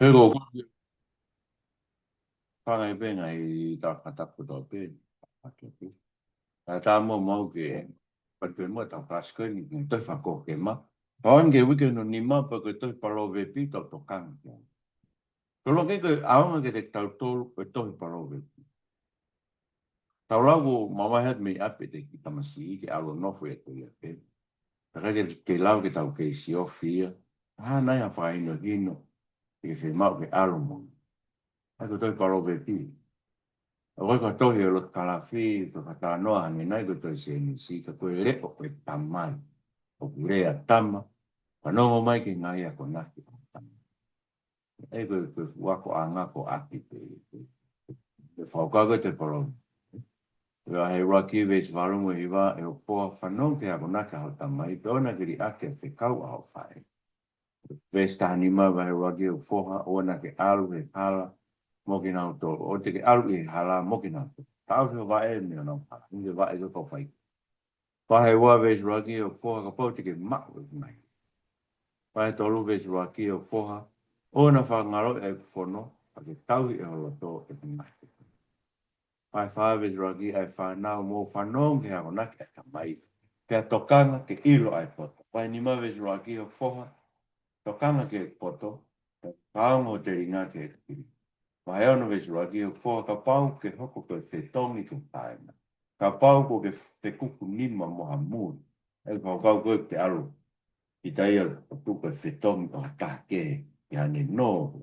Pero kung ben ay dapat ko dobe. Tama mo ke pagpil mo ta pasko ni to Fakakohokema. Kawan ke wike no ni ma pa ko to Palovepi to kan. Kalau ke awang ke tau to Palovepi. Tau lagu mama het me ape te kita masih ke alo no foi ko ya pe. Kaya ke lau ke tau ke si ofia. Na ya fa ino hino. Ke fe mau ke alo mo. Ako to Palovepi. Oi ko tohi o lo kalafi ko Talanoa ni nai ko to se ni si ka ko re o ko tamai o kure a tama pa no mai ke ngai a ko na ki e ko wa ko anga ko aki pe e fa ka ko te polo ya he rocky ves varu mo iwa e o po fa no ke a ko na ka o tamai pe ona ke ri ake fe kau a o fai ves ta ni ma va he rocky o fo ha ona ke alu e hala mo ki na to o te ke alu e hala mo ki na tau se va e mi no pa ni va e ko fai Pahe ua ves raki o foha ka pau teke mako e mai. Pahe tolu ves raki o foha. O na whangaro e whono, a ke tauhi e holo tō e mai. Pahe whae ves raki e whanau mō whanong ke hako naki e ka mai. Pea tokanga ke ilo ai poto. Pahe ni ma ves raki o foha. Tokanga ke poto. Paongo te ringa ke e kiri. Pahe ono ves raki o foha ka pau ke hoko ke whetongi ke taina. Ka pau ko ke whekuku nima moha mūri. E kau koe te alo. I tai o tupe whetongi o hatake i ane no.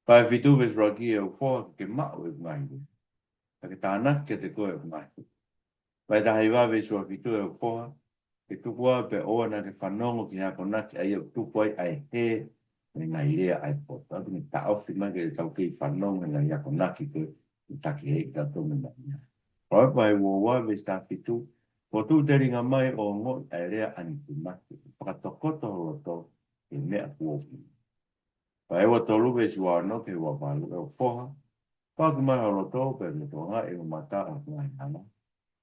Pai whitu ves raki e o whoa ke mao e ngai. Ka ke tāna ke te koe e ngai. Pai tahi wā ves raki whitu e o whoa. Ke tupua pe oa na ke whanongo ki hako naki ai o tupua ai he. Me ngai rea ai pota. Aku ni ta ofi mai ke tau kei whanongo ngai hako naki ke i taki hei ka tonga ngai. Pai pai wā ves ta whitu. Ko tu te ringa mai o ngō ai rea ani tu maki. Pakatokoto ho to e mea kuoki. Pa ewa tolu ve si wano ke wa palu e o foha. Paku mai ho to pe me to nga e o mata o ngai hana.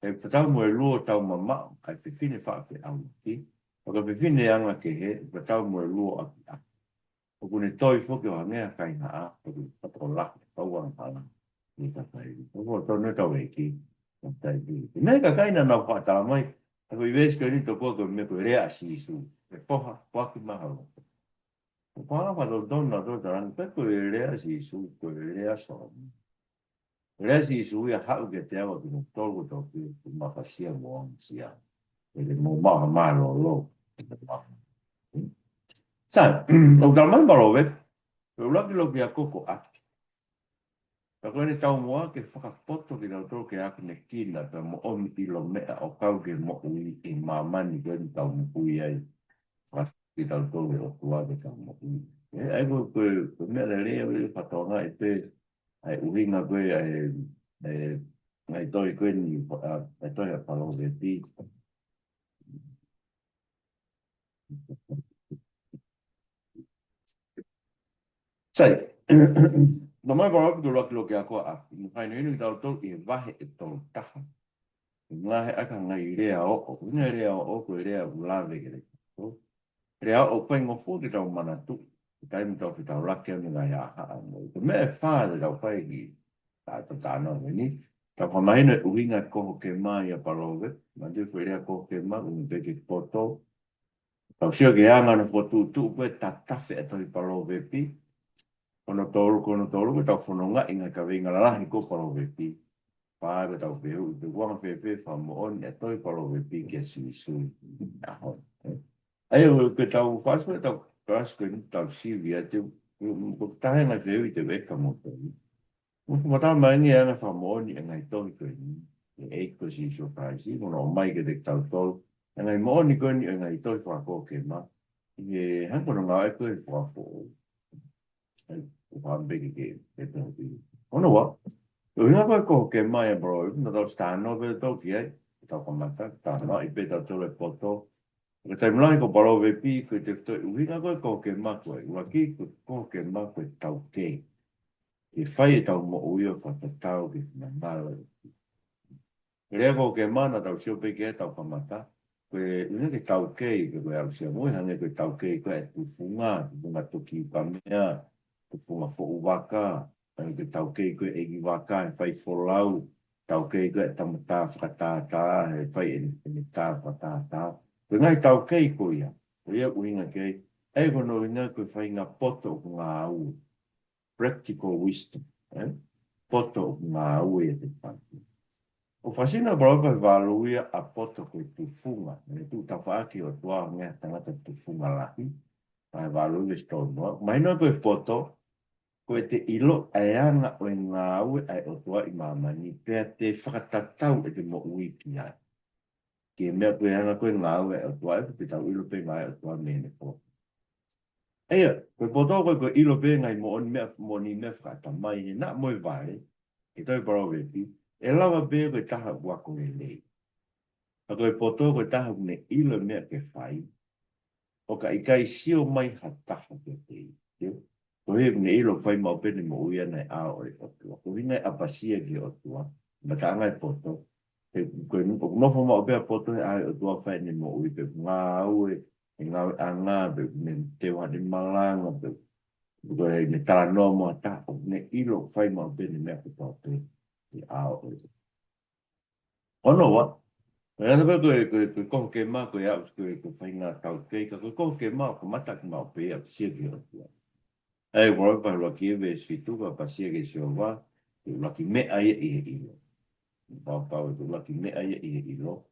E patau mo e luo tau mama ai whiwhine wha fe au ki. O ka whiwhine anga ke he, patau mo e luo aki a. O kune toi whoke o hangea kai na a, o kune pato laki, tau ang hala. Ni ka kai. O kua tau ne tau e ki. Nei ka kai na nau whaatala mai. Ako i wees koe ni to kua koe me koe rea si isu. E poha, waki maha o. O pāna whato tona tō tarang, pe koe rea si isu, koe rea so. Rea si isu ia hau ke te awa kino tōku tō ki mawhasia mo ang sia. E le mō maha maa lo lo. Sa, o taman Palovepi, o laki loki a koko aki. Ka koe ni tau moa ke whakapoto ki tau tō ke aki ne kina, pe mo omi ilo mea o kau ke mo ui i mamani koe ni tau mo ui ai. Whaki tau tō ke o tua ke tau mo ui. Ai koe mea le rea ui whatonga i pe, ai uhinga koe ai toi koe ni, ai toi a Palovepi. Sai, no mai Palovepi tu loki loki a koa a, kai no inu tau tō i wahe e tō taha. Ngā he aka ngai rea o o, ngai rea o o koe rea ulawe ke rei. Rea o koe ngofu ki tau mana tu, kai mi tau ki tau lake o ni ngai a haa mo. Me e whaare tau whai ki tātou tāno ni. Ka whamahino e uhinga Kohokema i a Palovepi, ma te wherea Kohokema, unu peke poto. Tau sio ke anga na whotu tu koe ta tawhi e tohi Palovepi. Kono tolu, koe tau whanonga inga ka winga lalahi ko Palovepi. Pāre tau pehu, te wanga whewhe whamo on e tohi Palovepi kia sui sui. Ai o ke tau whasua tau krasko ni tau siwi a te tahenga whehu i te weka mo tohi. Mufu mata mangi anga whamoni e ngai tohi koe ni. E eiko si so praisi, mono o mai ke te tau tolu. E ngai mooni koe ni e ngai tohi Fakakohokema. E hankono ngā e koe whafo. E whambeke ke e tohi. Ono wa. O hinga koe Kohokema e bro. Na tau stano pe tau ki ai. Tau kamata. Tāna i pe tau tole poto. Ko taimlangi ko Palovepi koe te toi. Uhinga koe Kohokema koe. Ua ki koe Kohokema koe tau kei. E whai e tau mo uio whatatau ki whanangaro. Rea Kohokema na tau sio peke e tau whamata. Koe una ke tau kei, koe au sia mui hange koe tau kei koe e tufunga, tunga toki pamea, ke funga fo waka, ke tau kei koe egi waka, fai folau, tau kei koe tamata whakatata, fai ene tā whakatata. Koe ngai tau kei koe ia, koe ia uinga kei, e kono ina koe fai ngā poto o ngā au, practical wisdom, poto o ngā au e te pāti. O fasina broka valuia a poto koe tufunga, tu tawhaaki o tua ngea tangata tufunga lahi, mai valuia stono, mai no koe poto, koe te ilo aianga o ngā au ai o tua i mamani, pēr te whakatatau e te mo uiki ai. Ke mea koe hanga koe ngā au ai o tua e te tau ilo pe ngai o tua mene poto. Eia, koe poto koe ilo pe ngai mo on mea mo ni mea whakatamai he na moe vare, e toi Palovepi, e lawa pe koe taha wako e lei. A koe poto koe taha ne ilo mea ke whai, o ka ikai sio mai ha taha ke te. Ko he ne ilo whai mau pene mo uia nei a o e otua. Ko hingai apasia ki otua, ma ta angai poto, koe nofo mau pea poto he a otua whai ne mo ui pe ngā ue, e ngā a ngā pe me te whane malanga pe, koe ne Talanoa mo ta, o ne ilo whai mau pene mea ke poto, e a o e. Ono wa, koe ana pa kohokema, koe au koe whainga tau keika, koe kohokema, ko mata ki mau pea, sia ki otua. Ai wala pa laki e ves fitu ka pasia ke sio wa, laki me ai e ilo. Pa pa laki me ai e ilo,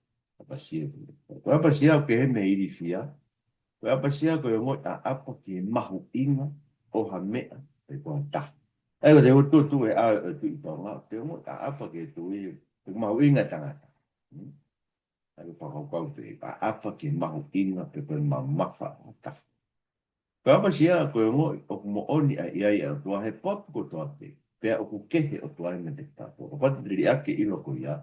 pasia. Ko pasia ke he me iri fia. Ko pasia ko ngo a apa ki mahu inga o ha me e ko ta. Ai de tu e a tu i pa nga, te ngo a apa ke tu i mahu inga tanga. Ai pa ko pe apa ki mahu inga pe ko mafa ta. Ka pasia ko ngo o mo oni ai ai o tua he pot ko tua te. Pea o ku kehe o tua me te tapo. O pati diri ake ilo ko ia.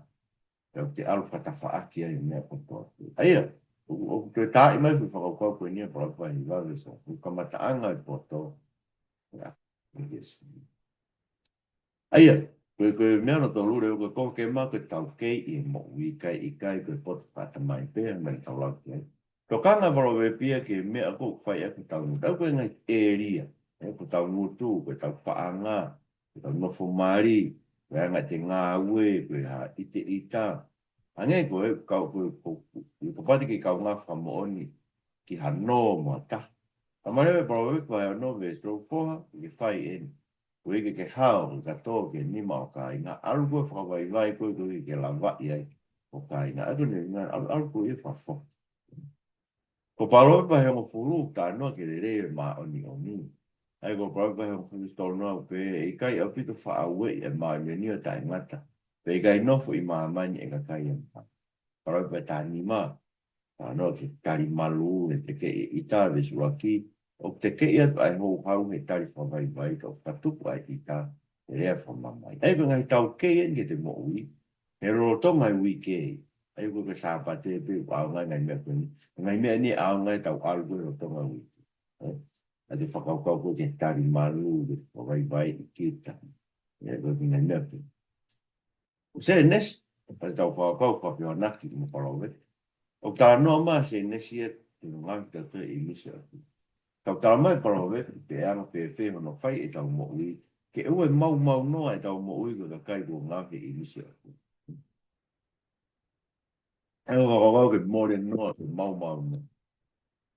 Pea te alfa ta whaaki ai mea ko tua te. Aia, o te tae mai ku whakakau koe nia pa pa hi wawe so. Ku kamata anga i poto. Aia, koe mea no tō lure o koe kohokema koe tau kei i mo ui kai i kai koe poto whatamai pea mai tau lau kei. Ko kanga Palovepi ke mea ko whai aku tau nu. Tau koe ngai eria. Ko tau nutu, ko tau paanga, ko tau nofo mari, ko ngai te ngā ue, ko ha ite ita. Ange koe, ko pati ki kau ngā whamooni ki hano mo ta. Amarewe Palovepi ko hea no ve stro foha, ki whai eni. Ko eke ke hao, ka tō ke nima o ka inga. Aru koe whakawai vai koe koe ke la vai ai. O ka inga. Atu ne inga, aru koe e whafo. Ko Palovepi he mo furu ta no ke re ma oni oni. Ai ko Palovepi he mo furu sto no pe e kai a pito fa awe e ma me ni ta ngata. Pe kai no fu i ma mani e ka kai e ma. Palovepi ta ni ma. Ta no ke tari malu e te ke i ta ve suraki. O te ke ia ai ho hau he tari fa vai vai ka fa tu ai i ta e rea fa mamai. Ai ko ngai tau ke e ke te mo ui. He ro to mai ui ke. Ai ko ke sa pa te pe au ngai ngai me ko ni. Ngai me ni au ngai tau alu ko ro to ngai ui. A te whakakau ko te tari malu, te whakai vai i kita. Ia ko te ngai me ko. O se nes, pa tau whakakau whakio naki mo Palovepi. O Talanoa maa se nesi e te ngai te te i misi atu. Tau talamai Palovepi pe anga pe hono whai e tau mo ui. Ke ue mau noa e tau mo ui ko ka kai ko ngake i misi atu. E o whakakau ke more noa ke mau noa.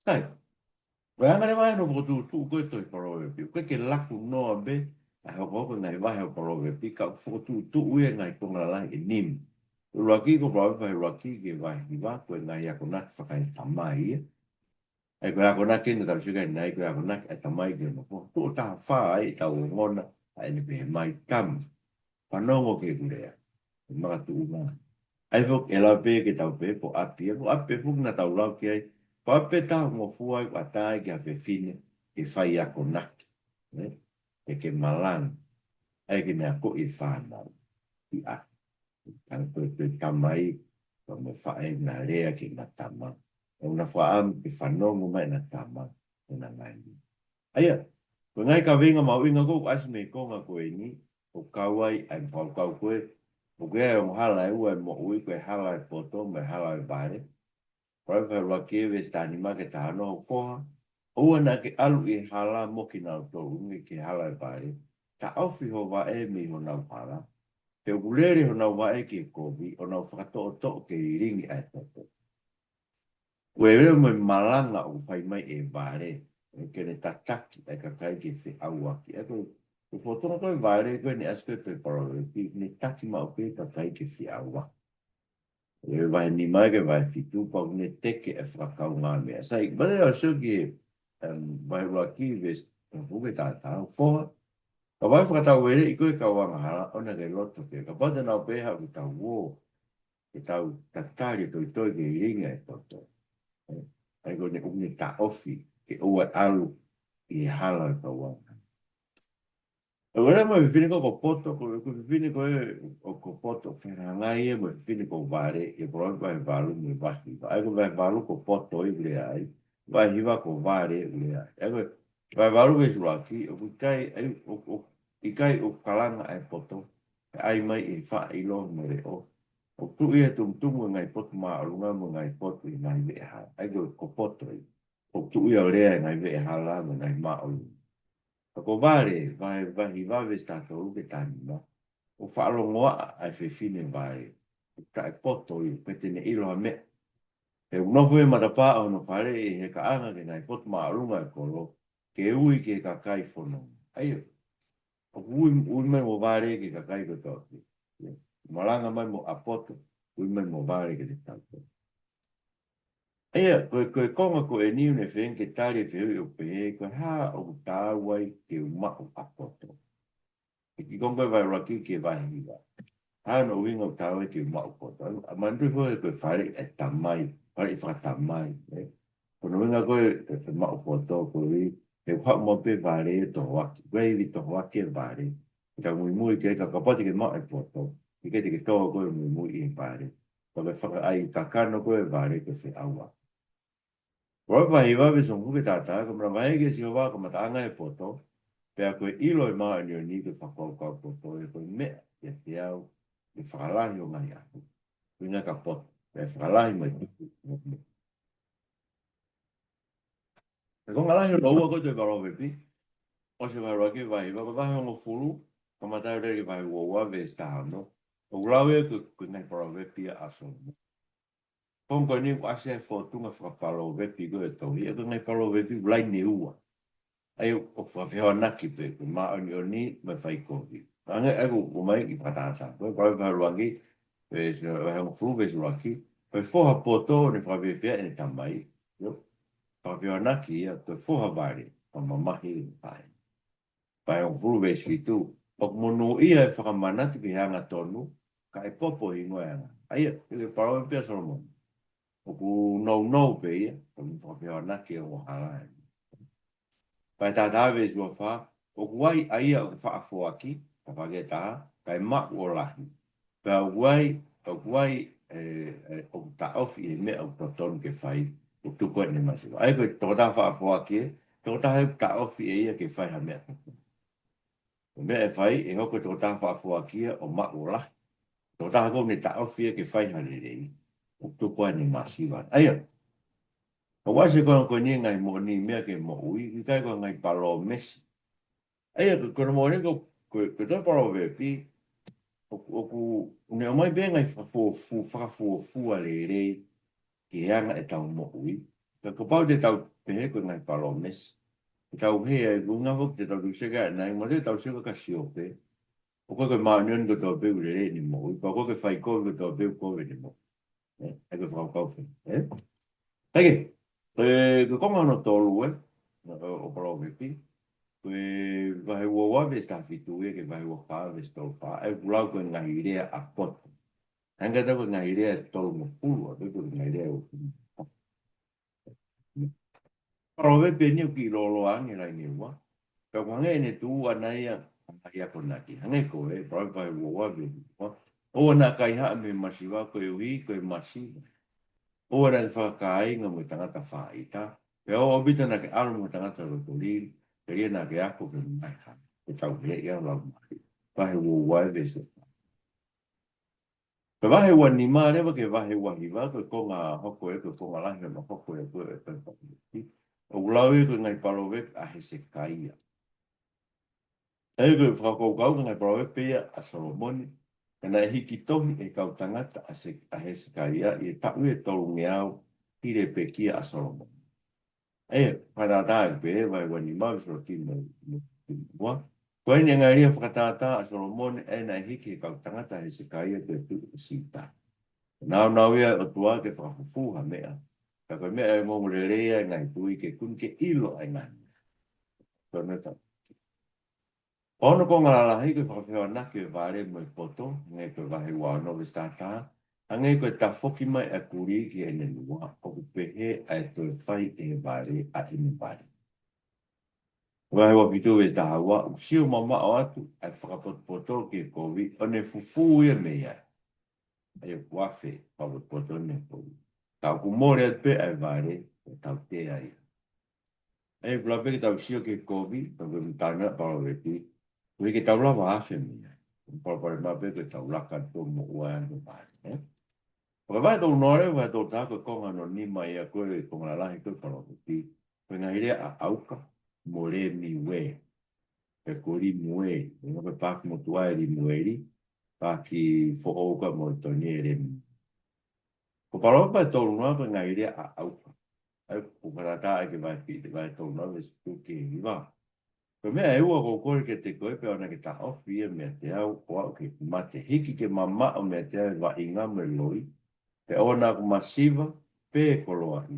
Kai, koe angare mai no tu koe toi Palovepi. Koe ke laku noa be, a hoko ngai wahe o Palovepi, ka tu ue ngai konga lai e nim. Uraki ko Palovepi uraki ke wahe ki wā, koe ngai ako naki whakai tamai ia. E koe ako naki na tau sukai nei, koe ako naki e tamai ke no. Tu o taha whaa e tau e ngona, a ene pe mai tam. Panongo ke kurea, e maka tu unga. Ai fok e lau pe ke tau pe po api, e po api fuk na tau lau ke ai, po api tau mo fuai wa tai ke ape fine, e whai ako naki. E ke malang, ai ke mea ko i whanau, i a. Tang koe tamai, ko me whae na rea ke na tama. E una whaam ke whanongo mai na tama, e na ngai. Aia, ko ngai ka winga mau inga ko, asi me konga koe ni, o kawai, ai mpau kau koe, o koe ai o hala e ua mo ui, koe hala e poto, me hala e bare. Palovepi waki e vestani ma ke tahano o koha, o na ke alu e hala mo ki na to ngi ke hala e pai ta ofi ho wa e mi ho na pala te ulere ho na wa e ke ko vi o na whakato to ke i ringi ai to were mo malanga o fai mai e vare ke ne tataki e ka kai ke fe aua ki e ko o fotono ko vare ko ni aspect pe paro ni taki ma o pe ka kai ke fe aua e vai ni mai ke vai fitu pa ne teke e whakau ngā mea. Sai, mare o so ki vai waki ves huke tātā, whoa, ka vai whakatau were i koe ka wanga hara, ona ke loto ke, ka pata nao peha ku tau wō, ke tau tatari toi toi ke ringa e toto. Ai ko ne unge ta ofi, ke ua alu i hala ka wanga. Agora mo fini ko poto ko fini ko o poto feranga e mo fini ko vare e pro vai valu me basti ai ko vai valu ko poto i ble ai vai hiva ko vare ble ai ai vai valu ve suraki o kai ai o i kai o kalanga ai poto ai mai e fa i lo mo re o tu ia tu ngai poto ma lunga mo ngai poto i ngai ve ha ai ko poto o tu ia le ngai ve ha la ngai ma o ko vale, vai vai sta to ke tani no. O falo ngoa ai fe fine vai. Ka poto i petene ilo a me. E no foi mata pa o no fare e he ka anga ke nai pot ma runga e kolo. Ke ui ke ka kai fono. Ai o ui me mo vale ke ka kai ko to. Malanga mai mo a poto. Ui me mo vale ke te tanto. Ia, koe konga ko e niu ne when ke tari whiu o pe, koe ha o tāwai ke umau a poto. E ki konga vai raki ke vai hiwa. Ha no winga o tāwai ke umau poto. A mandui koe koe whare e tamai, whare i whakatamai. Kono winga koe e umau poto, koe e whak mo pe vare e tohu aki. Koe iwi tohu aki e vare. Ka mui mui ke ka kapati ke mau e poto. I ke te ke tohu koe mui mui e vare. Koe whaka ai kakano koe vare ke whi aua. Wa vai va ve son huke tata ko mra vai ke si ova ko mata anga e poto pe a ko ilo e ma ni ke fa ko poto e ko me e te au e fala yo mai a ku nga ka poto e fala mai e ko ngala yo lo ko te Palovepi o se vai roki vai va va ngo fulu ko mata re ke vai wo wa ve sta no o lawe ko nga Palovepi a so Pongo ni wase fotunga fra Palovepi go e Tohi e ko nga Palovepi blai ni ua ai o whawhia naki pe, ko maa ni o ni, mai whai kohi. Anga e ko mai ki patata. Koe koe koe ruangi, pe se hanga fru pe suraki, koe whoha poto ni whawhia ni tamai, whawhia naki ia, koe whoha bari, pa mamahi ni pai. Pai hanga fru pe svitu, o monu ia e whakamanatu ki hanga tonu, ka e popo i ngoe anga. Ai, e parawe pia Solomon. O ku nou pe ia, ko whawhia naki o halai. Pai tā tāwe zua wha, o kuai aia o wha afo aki, ka whake tā, kai mak o lahi. Pea o kuai o ta ofi e mea o totonu ke whai, o tukoe ne masiwa. Ai koe tō tā wha afo aki e, tō tā heu ta ofi e ia ke whai ha mea. O mea e whai, e hoko tō tā wha afo aki e o mak o lahi. Tō tā hako me ta ofi e ke whai ha rei, o tukoe ne masiwa. Aia, o wase kono koe ni ngai mo ni mea ke mo ui, ki kai koe ngai palo mesi. Aia, kono mo ni koe tō Palovepi, o ku ne o mai be ngai whakafuafua le rei ki anga e tau mo ui. Ka pau te tau pehe koe ngai palo mesi. Te tau he e gunga hok te tau lusega e nai, mo te tau sega ka siope. O koe koe maa nion ko tō peu le rei ni mo ui, pa koe koe whai koe ko tō peu koe ni mo. E koe whakau whi. Hei, koe konga no tōlu o Palovepi, koe vahe ua wawe sta fitu e ke vahe ua whawe sta o wha, e kulau koe ngahi rea a poto. Hanga ta koe ngahi rea tolu mo pulu, a koe ngahi rea o pulu. Palovepi ni o ki lolo angi rai ni ua, ka kwange ne tu anai a ia konaki. Hange koe, vahe ua wawe. O na kai haa me masiwa koe ui, koe masiwa. O era whakai ngā mo tangata whaita. Pe o obita na ke aro mo tangata rotoliri, pe ria na ke ako ke mai ha. Pe tau hea ia lau mai. Vahe ua wai vese. Pe vahe ua ni maa rewa ke vahe ua hiwa, koe ko ngā hoko e, koe ko ngā lahi na hoko e koe e koe. O lawe ko ngai Palovepi a he se kaia. E ko whakokau ngai Palovepi a Solomoni. Kana hiki tohi e kau tangata a he se kaia i e tau e tolu ngeau hire pekia a Solomoni. E, whanata e pe vai wani mau so tino mua. Ko eni ngai ria whakatata a Solomoni e nai hiki e kau tangata he se kaia te tu sita. Nau ia o tua ke whakufuha mea. Ka koe mea e mongu rerea ngai tui ke kun ke ilo ai ngai. Tōna tau. Ono ko ngā lahi koe whakawhiwa nake e vare mo i poto, ngai koe wahe wā nowe stata, a ngai koe ta whoki mai a kuri ki e nenua, o ku pehe a e toi whai e vare a inu vare. Wahe wa pitu e ta hawa, u sio mama o atu, a whakapoto ki e kovi, o ne fufu ia mea. A e wafe, whakapoto ne kovi. Tau ku more at pe a vare, o tau te ai. E kula pe ki tau sio ki e kovi, tau koe mtana, Palovepi, koe ke tau lava afe mea. Pare mabe ke tau laka tō mo ua anu pare. Paka vai tō nore, vai tō tāko konga no nima ia koe konga lahi koe Palovepi. Koe ngā hire a auka, mo re mi we. Pe kori mue, e ngope pāki mo tua e ri mueri, pāki fo auka mo i tōni e re mi. Ko Palovepi tō nore koe ngā hire a auka. Ai kukarata e ke vai white, vai tō nore, su ke hiwa. Ko mea e ua kōkore ke te koe pe ona ke ta ofi e mea te au o au ke kumate hiki ke mama o mea te au wa inga me loi pe ona ku masiva pe e koloa hi.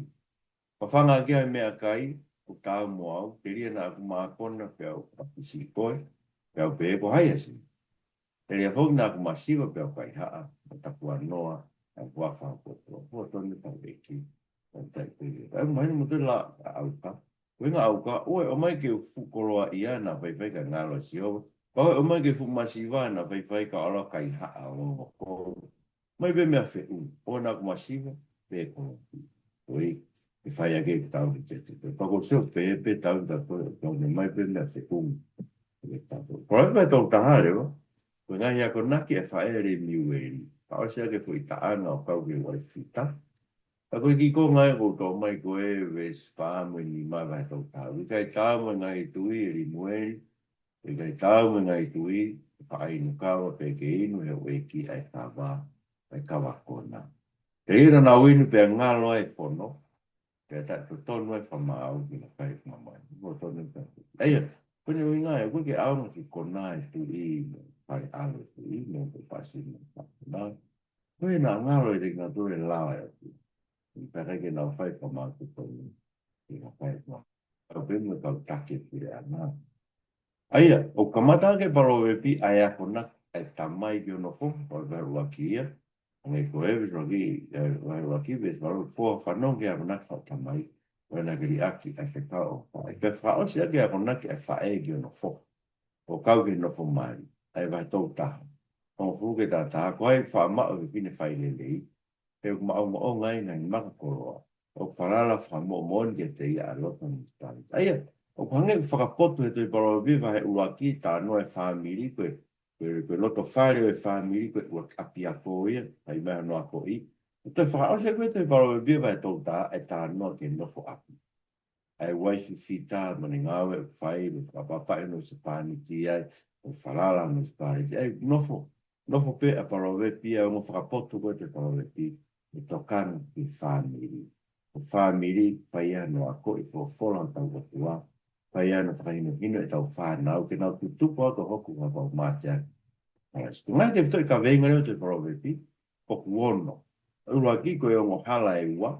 Pa whanga kia e mea kai o tau mo au ke ria na aku maakona pe au apisi koe pe au pe e ko hai asi. E ria fok na aku masiva pe au kai haa o takua noa a wafa koto. Hoa tonu tau eki. Ai mai mo te la au ka. Wenga au ka, oe o mai ke fukoroa ia na whaiwhai ka ngalo si o. Pawe o mai ke fumasiwa na whaiwhai ka alo kai haa o ko. Mai be mea whe u, o na kumasiwa, pe ko. Oi, e whai ake tau ki te te. Pako seo pe tau ta koe, mai be mea whe u. Koe pe tau taha rewa. Koe ngai ako naki e whae re miueri. Pao sea ke fui taana o kau ke wai fita. A koe ki ko ngai ko tō mai ko e wes whāmui ni mai vai tō tāu. I kai tāu ngai tui e ri mueri. I kai tāu ngai tui whaai nu kawa pe ke inu he weki ai kawa ai kawa kona. Te ira na winu pe ngalo ai whono. Te ta to tonu ai whamau ki na kai mamai. Ko tonu pe. Eia, kone ui ngai, koe ke aunga ki kona e tui pai alo tui. Nō ko whasi nā. Koe na ngalo e te ngā tue lawa e tui. Pere ke nau whai pa mātu tonu. I ka whai pa. Au pēmua kau take pire ana. Aia, o kamata ke Palovepi ai ako nak ai tamai ki ono fo. O veru aki ia. Ngai ko ewe rogi, veru aki ves varu fo whanong ke ako nak au tamai. O ena kiri aki ai whekao. Ai pe whao si ake ako nak ai whae ki ono fo. O kau ke no fo mai. Ai vai tau taha. O fuke tā taha. Ko ai wha mao ke pine whai lelei. Pe mau mo ngai ngai maka koroa. O parala whamo mon ke te ia alofa ni stari. Aia, o pange whakapoto he tui Palovepi he uaki tā no e whamiri koe. Koe loto whare o e whamiri koe ua api a ko ia. Hai mea no a ko i. O te whakaose koe tui Palovepi he tau tā e tā no ke nofo api. Ai waifi fita mani ngawe whai me whakapapai no se pāni ti ai. O whalala no se pāni ti ai. Nofo. Nofo pe a Palovepi a ngo whakapoto koe te Palovepi. I tokana ki whamiri. O whamiri, whai ano a ko i whawhola tau watua. Whai ano whakaino hino e tau whanau, ke nau tu tupo ato hoku ha wau mātia. Ngai te whitoi ka venga reo te Palovepi, hoku ono. Ura ki koe o hala e ua.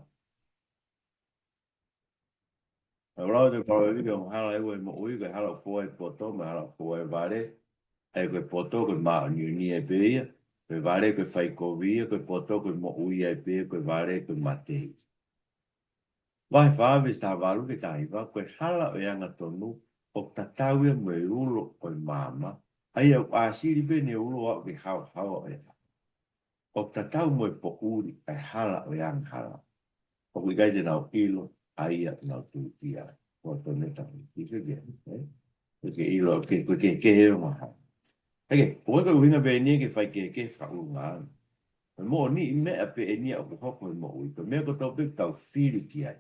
Ura te Palovepi o hala e ua e mo ui, koe hala fua e poto, me hala fua e vare. E koe poto, koe maa ni e peia. Koe vare, koe whai kovia, koe poto, koe mo ui e peia, koe vare, koe matei. Vai whāwes tā waru ke tāhiwa, koe hala o yanga tonu, o tatauia me ulo o māma, ai au āsiri pe ne ulo au ke hau hau o ea. O tatau mo po uri, ai hala o yanga hala. O kui gaite nau ilo, ai a nau tūtia. O tone tamu, ike kia. Ke ilo, ke heo maha. Eke, o eka uhinga pe ni ke whai ke whau ngā. Mo ni mea pe ni a kuhoko mo ui, ko mea ko tau pe tau whiri ki ai.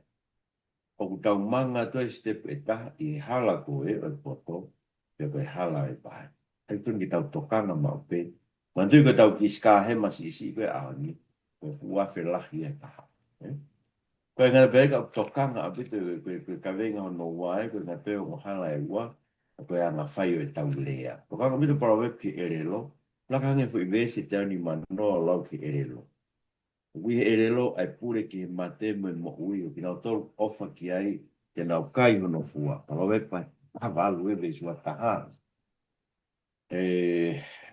o tau manga to step eta I hala ko e poto pe ko hala e pai ai tun ki tau tokanga ma pe mandu ko tau kiska he masisi ko ani ko fua fe la hi e ta ko nga be ka tokanga a bit ko ka venga no wai ko na pe o hala e wa ko ya na fai e tau lea ko ka mi to Palovepi e lo la ka nge fu investi tani man no lo ki e lo wi e lo ai pure ki mate mo ui o ki na tol ofa ki ai ke na kai no fua Palovepi ha valu e ve sua taha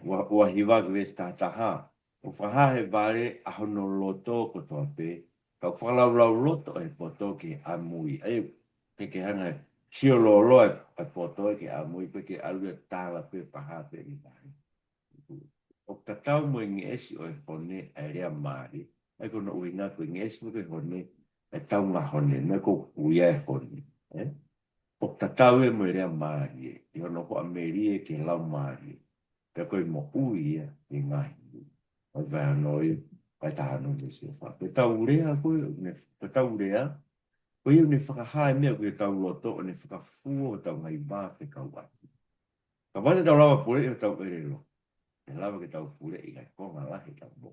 wa hiwa ke ve sta taha o faha he vale a hono loto ko to pe ka fala la loto e poto ki amui ai ke hanga tio lo lo e poto ki amui pe ke alu tala pe paha pe ni o tatau mo ngi esi o hone e rea mari e kono uinga ko ngi esi mo ke hone e tau nga hone me ko uia e hone o tatau e mo rea mari e ono ko ameri e ke lau mari pe ko mo uia e ngai o va noi pa ta no me se fa pe tau rea ko ne pe tau rea ko i ne whakahai mea ko i tau loto o ne whakafu o tau ngai ba fe kau atu ka wate tau lawa pure e tau ere lo e lawa ke tau pure I ngai konga lahi tau mo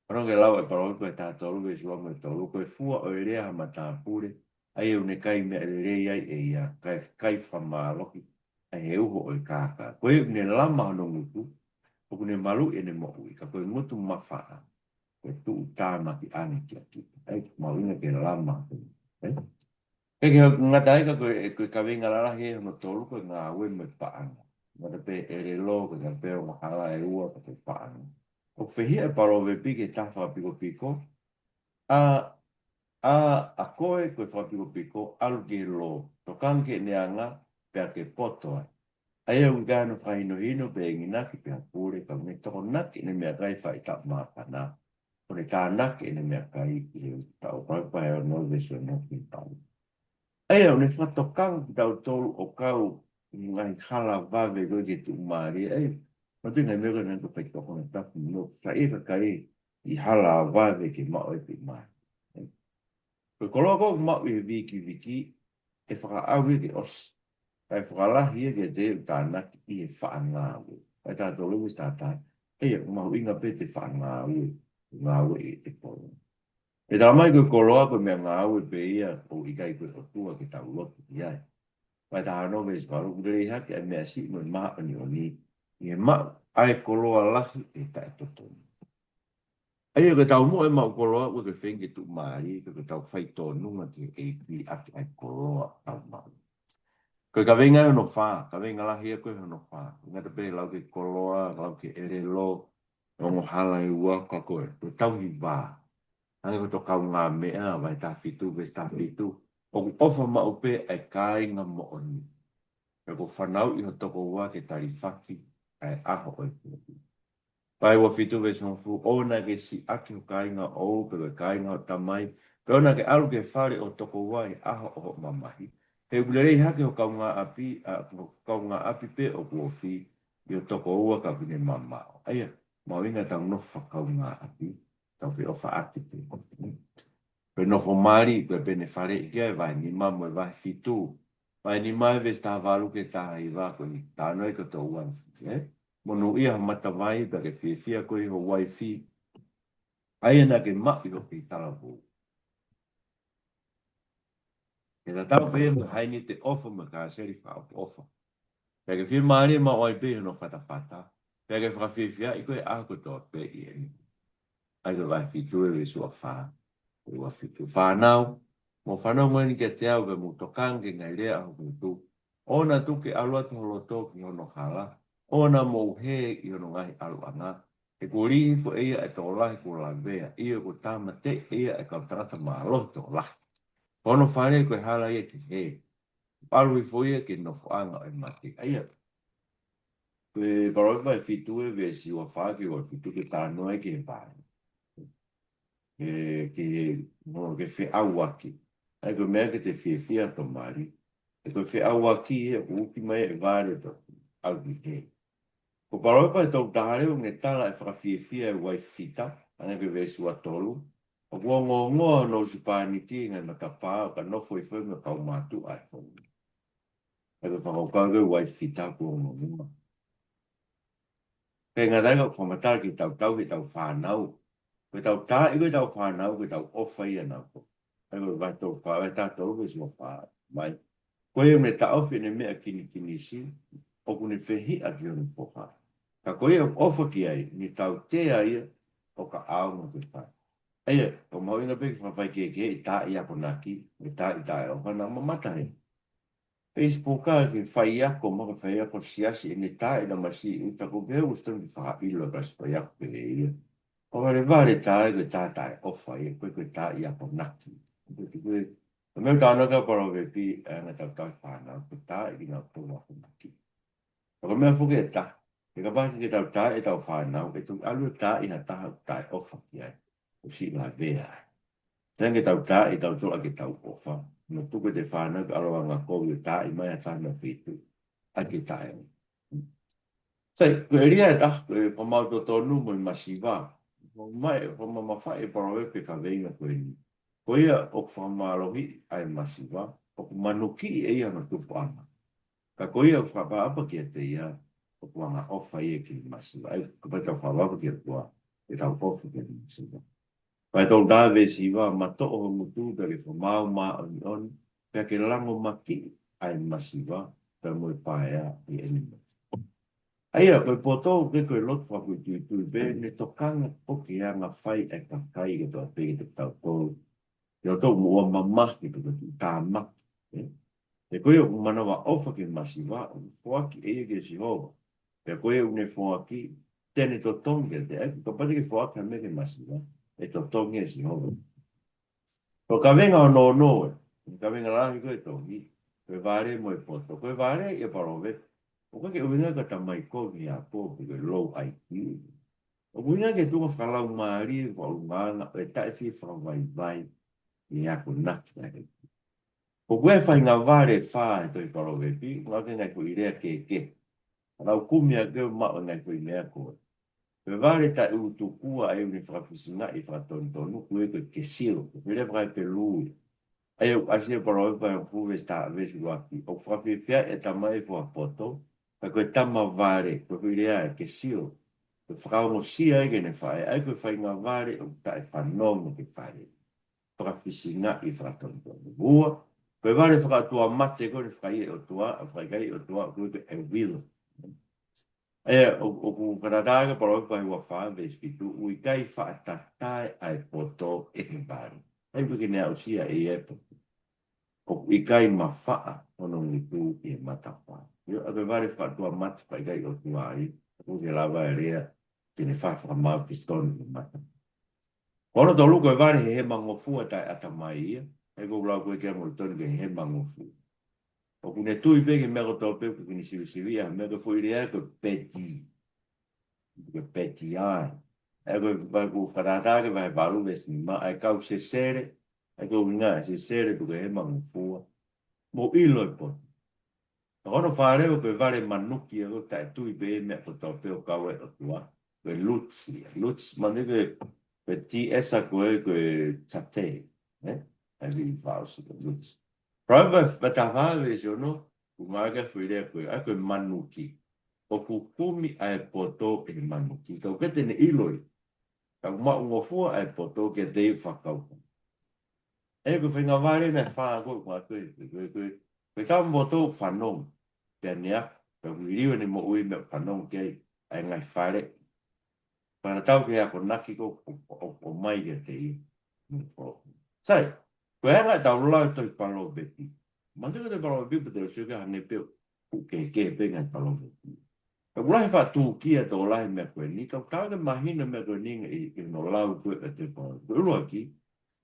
Pero que lawa e Palovepi e tātolu e sua me tolu ko e fua o e rea ma tā pure ai e une kai me e rei ai e ia kai whamaloki ai he uho o e kāka. Ko e une lama hono ngutu o kune malu e ne mohu I ka koe ngutu mawhaa ko e tuu tāna ki ane ki a ki. Ai mawina ke lama. E ke ngata aika koe ka venga lalahi e hono tolu ko e ngā ue me paanga. Ngata pe e re lo ko ngā peo mahala e ua ko te paanga. O whehia e Palovepi ke tawha piko piko, a koe koe whapiko piko, alu ke lo, to kanke neanga, pea ke potoa. Ai au gano whaino hino pe nginaki pea pure, ka me toko naki ne mea kai whai tap māpana, o ne tā naki ne mea kai I he tau paipai o no vesu no ki tau. Ai au ne whatokang ki tau tolu o kau, ngai hala vave koe ke tu maari, ai, ma tu ngai mea ngai ko pai toko na tapu no, sa e ka kai I hala vave ke mao e pi maari. Ko koloko mau I viki viki e whakaawe ke os. Kai whakalahi e ke te tānaki I e whaangāwe. Kai tātou lumis tātai, e mau inga pe te whaangāwe, ngāwe I te koro. E tā mai koe koroa koe mea ngāwe pe ia o I kai koe o tua ke tau lotu I ai. Kai tā hano me sparu, kurei hake e mea si mo maa o ni o ni. I e maa ai koroa lahi e tae totoni. Ai ke tau mo e mau koloa ko ke whengi tu maari, ke tau whai tō nunga te e ki ake ai koloa tau mau. Ko ka venga no wha, ka venga lahi e koe no wha. Nga te pe lau ke koloa, lau ke ere lo, rongo hala I ua ka koe, ko tau hi wā. Hanga ko to kau ngā mea, vai tā fitu, ves tā fitu. O ku ofa mau pe ai kai ngā mo oni. Ko whanau I ho toko ua ke tari whaki, ai aho oi kuku. Pai wa fitu ve son fu ona ke si ake o kainga o pe kainga o tamai pe ona ke alu ke whare o toko wai aho o mamahi he ulerei hake o kaunga api pe o kuofi I o toko ua ka pine mamao aia mawinga tau no whakaunga api tau fi o whaati pe pe no mari pe pene whare I kia vai ni mamu e vai fitu vai ni mai ve sta valu ke taha I va ko ni tāno e kato uan mono ia mata vai da ke fia ko I ho wifi ai na ke ma I ho ki talabu e da tau pe mo hai ni te offer ma ka seri fa offer pe ke fia mari ma oi pe no fata fata pe ke fra fia I ko e a ko to pe I ai do vai fi tu e so fa o wa fi tu fa now mo fa no mo ni ke te au mo to kange ngai le a ho tu ona tu ke alua to lo to ki no hala ona mo he I no ngai alu anga e ko ri fo e e to la ko la vea I ko tama te e e ka trata ma lo to la ono fare ko hala e ke he alu I fo e ke no fo anga e mate ai pe paro ba fitu e ve si o fa ki o fitu ke ta no e ke ba ke no ke fe awaki ai ko me ke te fia to mari e ko fe awaki e o ki mai e vale to al ki ko paro pa to dare o ne tala e fra fia e wai fita ana ke ve su atolu O ngoa no si pāniti ngai matapā ka no foi me kau mātu ai fo. E ka whakaukawe wai whita ko ngoa. Kei ngā raiga whamatara ki tau ki tau whānau. Koe tau tā i koe tau whānau, koe tau ofa ia nā ko. E koe vai tau whāwe tātou koe si o whā. Mai. Koe me ta ofi ne mea kini si. O kune whehi a ki onu poha. Ka koe ofa ki ai, ni tau te ai o ka aunga te whā. Eia, o mau inga peke whawhai ke i tā i ako naki, i tā e o hana mamata he. Facebook ki whai ako, maka whai ako siasi, i ni tā i na masi, i tako pēr ustan ki wha ilo kasi whai ako pēr ia. O wale tā e koe tā e ofa i, koe tā i ako naki. Koe, o meu tāna ka Palovepi, ngā tau tau whāna, koe tā i ngā tō ako naki. O mea whuke e tā, e ka pāsi ke tau tā e tau whāna, e tu alu tā i na taha tā e ofa ki ai. O si ngā vea. Tēnge tau tā i tau toa ke tau ofa. No tuke te whānau ka aroa ngā kou i tā i mai a tāna whitu. A ke tā e. Sai, koe ria e tā, koe whamau to tonu mo i masiwa. Mai, whama mawhai e Palovepi ka veinga koe ni. Koe ia o whamarohi ai masiwa. O manuki e ia na tupu ana. Ka koe ia whapaapa ki a te ia. O kuanga ofa ia ki masiwa. Ai, ka pai tau whapaapa ki a tua. E tau ofa ki a masiwa. Pai tau dawe siwa ma to'o ho mutu tari wha mau maa oni oni, pia ke lango maki ai masiwa, ta mui paea i enima. Aia, koe poto ke koe lot wha kui tui tui be, ne tokanga poki a ngā whai e kakai ke toa peke te tau tōru. Te o tau mua mamaki pe koe tā maki. Te koe o manawa ofa ke masiwa, o fuaki e ke si hova. Pia koe o ne fuaki, tene to tonga te ai, ka pati ke fuaki a me ke masiwa. E to tongi e si hova. Ko ka venga o no no e. Ka venga lahi koe Tohi. Koe vare mo e poto. Koe vare e Palovepi. O koe ke uinga ka tamai kogi a koe koe low IQ. O uinga ke tunga whakalau maari e kwa unganga e tae fi whakawai vai i ako naki a he. O koe whai ngā vare wha e toi Palovepi. Ngā ke ngai koe irea ke ke. Rau kumia ke mao ngai koe mea koe. Pe vale ta u tu kua e uni whakawhisinga i whakatontonu kue koe ke siro, koe le whakai pe lui. Ai au asia paroi pa au fuwe sta avesu waki, au whakawhiwhia e tamai fua poto, ka koe tama vale, koe koe lea e ke siro. Koe whakaongo sia e gene whae, ai koe whai ngā vale au ta e whanongo ke whare. Whakawhisinga i whakatontonu. Ua, koe vale whakatua mate koe ni whakai e o tua, a whakai o tua, koe koe e wilo. O ku whakatanga paro kai wa wha veskitu, ui kai whaatatai ai poto e he bari. Ai puke nea o sia e e po. O i kai ma wha ono ni tu e matapa. Yo a bevare whakatua mati pai kai o tua ai, o ke lava e rea, tene whakama pistoni e matapa. Kono tō luko e vare he mangofua tai atamai ia, e ko lau koe kia mo toni ke he mangofua. O kune tui peke mea ko tō pepe kini siwi a mea ko fwiri e ko peti. Ko peti ai. E ko vai ku whatatake vai balu vesi ni ma ai kau se sere. E ko winga se sere ko he mangu fua. Mo ilo e po. Kono whare o ko vare manuki e ko tai tui pe mea ko tō peo kau e o tua. Ko lutsi. Lutsi mani ko ti esa ko e tate. Ai vi vausi ko lutsi. Prova vatavale jono, umaga fuire koe, a koe manuki. O kukumi ai poto e manuki. Kau kete ne iloi. Kau maungofua ai poto ke te whakauka. E koe whainga vare me whaa koe kua koe. Koe tau moto whanong. Pea nea, kau iriwe ne mo ui me whanong kei ai ngai whare. Para tau ke ako naki ko o mai ke te i. Sai, koe hanga tau lau toi Palovepi. Mante ko te Palovepi pa te o suke hange peo. Ke pe ngai Palovepi. Ka ulahi wha tū kia tō lahi mea koe ni. Kau tāga mahina mea koe ni i no lau koe a te Palovepi. Koe ulua ki.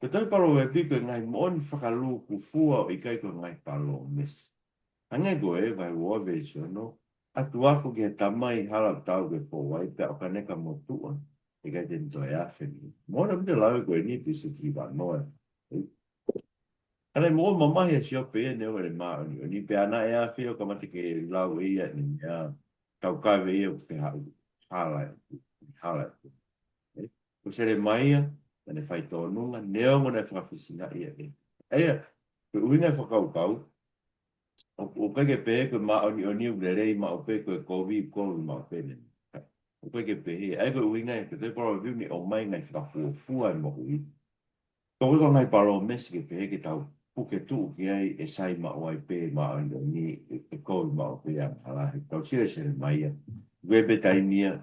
Ko toi Palovepi koe ngai mooni whakalu ku fua o i kai koe ngai Palovepi. Hange koe vai ua vesiono. Atu ako ki he tamai halau tau ke fōwai. Pea o ka neka motua. E kai te nito e awheni. Mōna mte lau koe ni pisi ki wa noe. Ana mo mamahi a siope e ne o le maoni. O ni pe ana e a whio ka mate ke lau e ia ni a tau kawe e o te hau. Hala. O se le mai a, ne fai tō nunga, neo ngona e whakawhisinga ia e. Eia, pe uinga e whakaukau, o peke pe ko ma o ni urerei ma o pe ko ko ma o pe ne. O peke pe he, ai ko uinga e te paro ni o mai ngai whakafua e mo ui. Ko ko ngai paro mesi ke pe ke tau puke tu ki ai e sai ma o ai pe ma o ni e ko ma o pe a hala. Tau sire sire mai ia. Webe tai nia,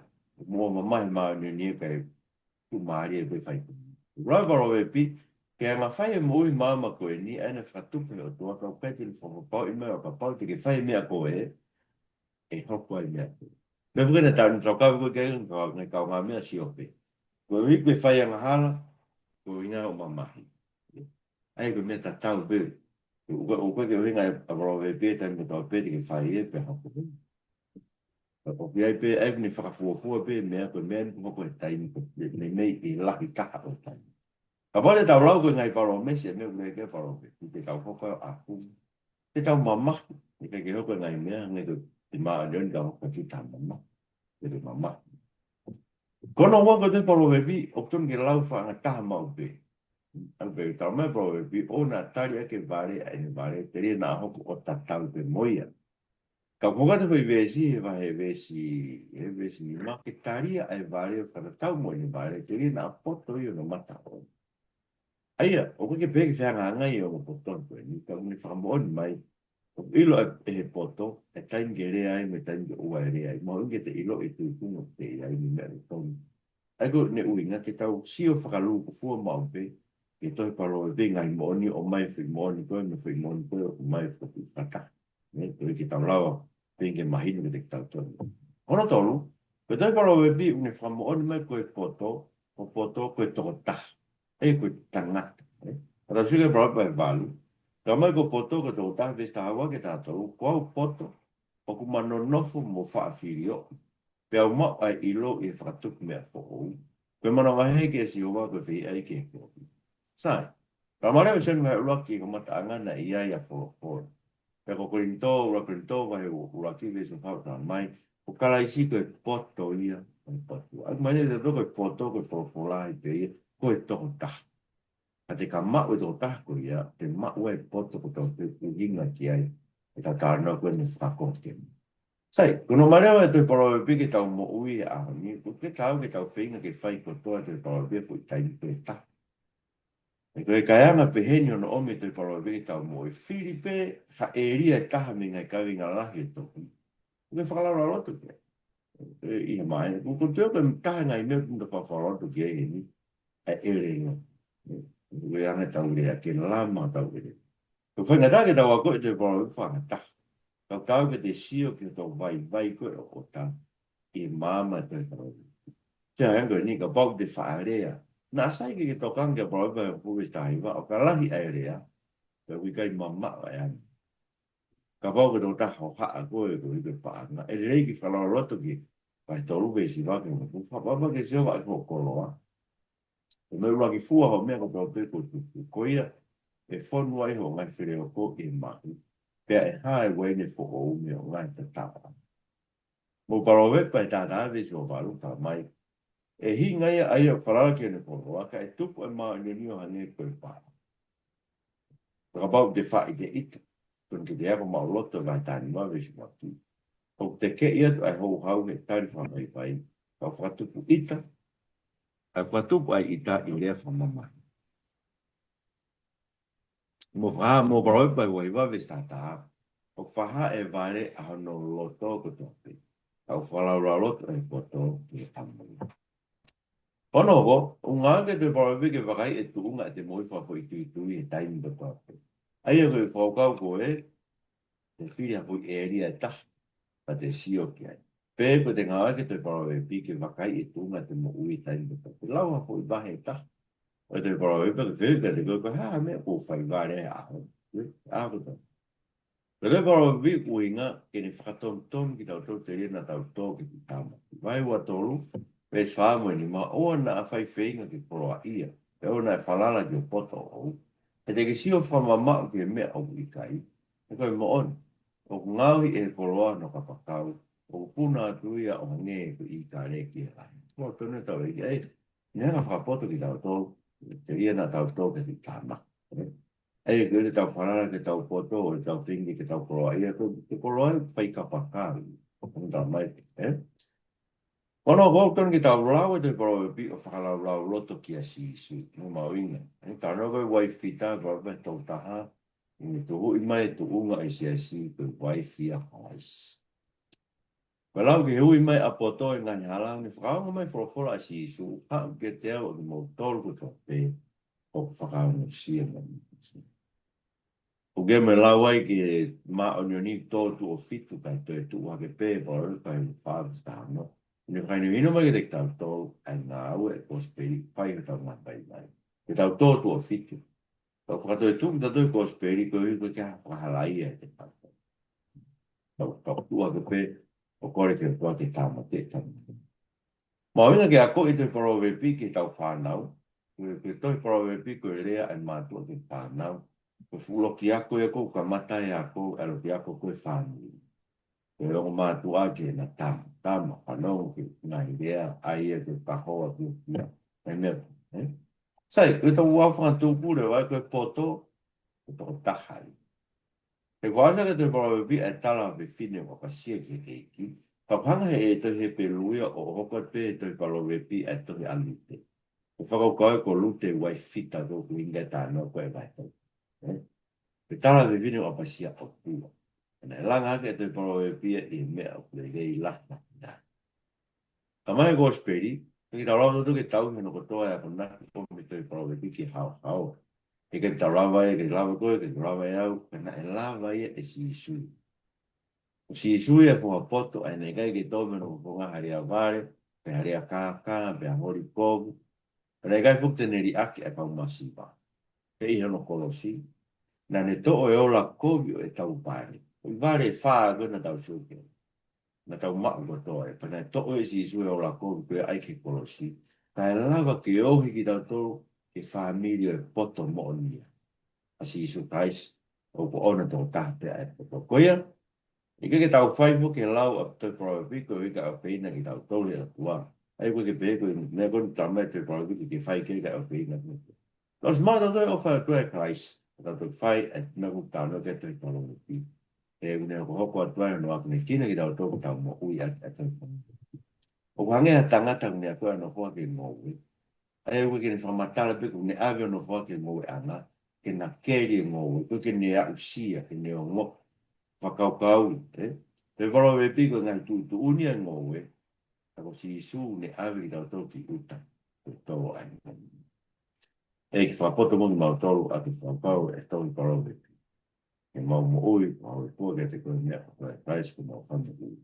mo ma mai ma o ni kai tu maari e pe fai. Roi Palovepi, ke anga whai e mui māma koe ni, ane whatupe o tua kau peti ni whakapau i mea o kapau te ke whai mea koe e hoko ai mea koe. Me whukene tau ni tau kau koe kei ngai kau ngā mea si ope. Koe wik me whai anga hala, koe inga o mamahi. Ai koe mea ta tau pe, o koe ke winga e Palovepi e tau tau peti ke whai e pe hoko pe. O ki ai pe, ai ni whakafuafua pe mea koe mea ni hoko e taimi, nei mei i laki taka o taimi. Ka pare tau lau koe ngai paro mesi e meu ke paro pe. Te tau hoko a pu. Te tau mamaki. Te ke hoko ngai mea. Ngai ko te maa leon ka hoko ki ta mamaki. Te te mamaki. Kono wako te paro pepi. Optun ke lau wha anga taha mau pe. Ang pe tau mai paro pepi. O na tari ake vare a ene vare. Te rea na hoko o ta tau pe moia. Ka kokata koe vesi e vahe vesi. E vesi ni ma ke taria e vare. Whaka tau mo ene vare. Te rea na poto i o no mata o. Aia, o ke peke whianga ngai o poto koe ni ka uni whakamooni mai. O ilo e he poto, e taim ke rea ai me taim ke ua e rea ai. Ma unge te ilo e tui kungo te ai ni mea tonu. Ai ko ne uinga te tau sio whakalu ko fua maupe, ke toi paro e pe ngai mooni o mai whi mooni koe, me whi mooni koe o mai whi whaka. Ne, toi ki tau lawa, pe nge mahinu ke te tau tonu. Hono tolu, ke toi paro e pe une whakamooni mai koe poto, o poto koe toko taha. E koe tangata. Ata suke prapa e valu. Ka mai ko poto ko tō taha vesta hawa ke tātou. Kua o poto, o ku mano nofo mo whaafirio. Pe au mau ai ilo i whakatuku mea whokou. Koe mana ngahe ke si hoa koe whi ai ke kua. Sai. Ka mare me senu hai uraki ko mata angana i ai a whokora. Pe ko korinto, urakorinto vai uraki vesu whauta mai. O karaisi koe poto ia. Ai mai ne te toko poto koe whokora i pe ia. Koe toko taha. A te ka mau e tō tāko ia, te mau e poto ko tō te uhinga ki ai, e ka tāna koe ni Fakakohokema. Sai, kuno mareo e tui Palovepi ke tau mo ui e aho ni, ku ke tau ke tau whinga ke whai ko toa tui Palovepi fu i taimi pe ta. E koe kai anga pe heni ono ome tui Palovepi ke tau mo e whiri pe, sa e ria e taha me ngai kawi ngā lahi e tōku. Ku ke whakalara lotu ke. I he mai, ku teo ke taha ngai mea kunta whawharotu ki e heni, e ere ingo. Ue anga tau rea, ke lama tau rea. Ko whainga tā ke tau a koe te paro whanga tā. Kau tau ke te sio ke tau vai koe o tā. I māma te paro. Tia hanga ni ka pau te whaarea. Nā sai ke tau kange paro vai o puwe tāhiwa. O ka lahi ai rea. Ka wikai mama vai ane. Ka pau ke tau taha o haa koe ko i ke whaanga. E rei ki whalara roto ki. Vai tolu vesi wake mo. Whapapa ke sio vai ko koloa. E me ura ki fua ho mea ko pao pe ko tuku. Ko ia e whonu ai ho ngai whire o ko e mahi. Pea e hae wene fo o ume o ngai te tapa. Mo Palovepi e tātā vesi o waru tā mai. E hi ngai ai o wharara ke ne poloa ka e tupu e maa ni nio hange koe pā. Ka pao te wha i te ita. Kone ke te ako maa loto vai tāni maa vesi maki. O te ke ia tu ai hou hau he tāni whamai pai. Ka whatupu ita. Ai whatupu ai ita i lea whamamai. Mo wha mo Palovepi wai wawe stata. O whaha e vare a hono loto ko topi. Au whalaura loto e poto ki tamu. Ono ko, o ngā ke te Palovepi ke wakai e tuunga e te moi whako i tui e taimi ko topi. Ai e koe whakau koe, te whiri hapu e ria e taha, pa te sio ki ai. Pē ko te ngā ke te Palovepi ke wakai e tuunga te mo ui taimi ko topi. Lau hapu i wahe e taha. O te Palovepi ke whiri te koe haa mea ko whai vare e aho. Aho to. Te le Palovepi uinga ke ne whakaton ki tau tau te rena tau tō ki te tama. Vai ua tolu, pēs whāmue ni ma oa na a whai whainga ki poroa ia. Pe o na e whalala ki o poto o. E te ke sio whamamau ki e mea au i kai. E koe mo on. O ngāwi e poroa no ka pakau. O puna atuia o nge ko i ka re ki e lai. Ko tonu tau e ki e. Ni hanga whakapoto ki tau tō. te ia na tau tō ke te tāma. E ke te tau whanara, ke tau poto, ke tau whingi, ke tau koroa. Ia ke koroa whai ka pakāri. O tā mai, Ono ko ton ki tau rau te Palovepi o whakalau rau loto ki a si isu. No mauinga. Tā nogo wai whita ko me tau taha. Ni tu hui mai tu unga i si a si ko wai whia hais. Walau ki hui mai a poto i ngani halang ni whakaunga mai wholofola a si isu. Ha ke te au o ki mau tolu ko tau pe. O whakaunga sia ngani. O ke me lau ai ki ma o ni tō tu o fitu kai tō tu hake pe baro kai whaakas tā no. Ni kai ni ino mai ke tau tō ai ngā au e kosperi pai ke tau ngā pai mai. Ke tau tō tu o fitu. Tau whakato e tūki tau kosperi ko hui ko kia whahalai e te tau. Tau tu hake pe o kore ke toa te tāma te tau. Mawina ke ako i te Palovepi ke tau whanau. Ke toi Palovepi ko e lea ai mātua ke whanau. Ko fulo ki ako e ko ka mata e ako alo ki ako ko e whanau. Ke o mātua ke na tāma. Tama, whanau ki ngā idea ai e ke kahoa ki kia. Mai mea. Sai, e tau wawhanga tūpure wai koe poto, e tau tahai. He wāsa ke te Palovepi e tala pe whine wakasia ki eiki. Papanga he e tohi pe luia o hoka pe e tohi Palovepi e tohi alute. Ko whakaukawe ko lute wai whita tō ku inga tāna koe vai tau. Pe tala pe whine wakasia o kua. Nā langa ke te Palovepi e mea o kule rei laka. Ka mai gosperi, ki tau rau tu ke tau me no kotoa e akona ki komi toi Palovepi ki hao hao. E ke tau lava e, ke lava koe, ke lava e au, ke na e lava e si isui. O si isui e fua poto, e nei kai ke tau me no kokonga hari a vare, pe hari a kākā, pe a hori kogu. E nei kai fukte neri aki e pau masipa. Pe iha no kolosi. Na ne to e ola kovi o e tau pare. O i vare e whaa gana tau suke. Na tau mak kotoa e. Pana e to e si isui o la kovi koe aike kolosi. Ka e lava ke ohi ki tau tolu ke familio e poto mo nia. A si isu kais o ko ona tō tahpe e poto koia. I ke tau whai mo ke lau a tō Palovepi ko ika a whina ki tau tolu e a tua. Ai koe ke pehe koe ne koni tamai tō Palovepi ke whai ke ika a whina. Los mata tō e o whai tua e kais. Tau tō whai e nagu tāno ke tō Palovepi. E une o hoko atua e no akune kina ki tau tōku tau mo ui a tō Palovepi. O hange a tangata kune a koe no hoa ke ngōwe. Ai koe kene whamatala pe kune awe no hoa ke ngōwe anga. Ke na keri ngōwe. Koe kene a usia ke ne o ngō. Whakaukau. Te Palovepi ko ngai tu unia ngōwe. Ako si isu ne awe ki tau tō ki uta. Ko tō ai. E ki whapoto mongi mau tolu a ki whakau e tau i Palovepi. E mau mo ui, mau i kua ke te koe mea. Koe taisku mau whanau.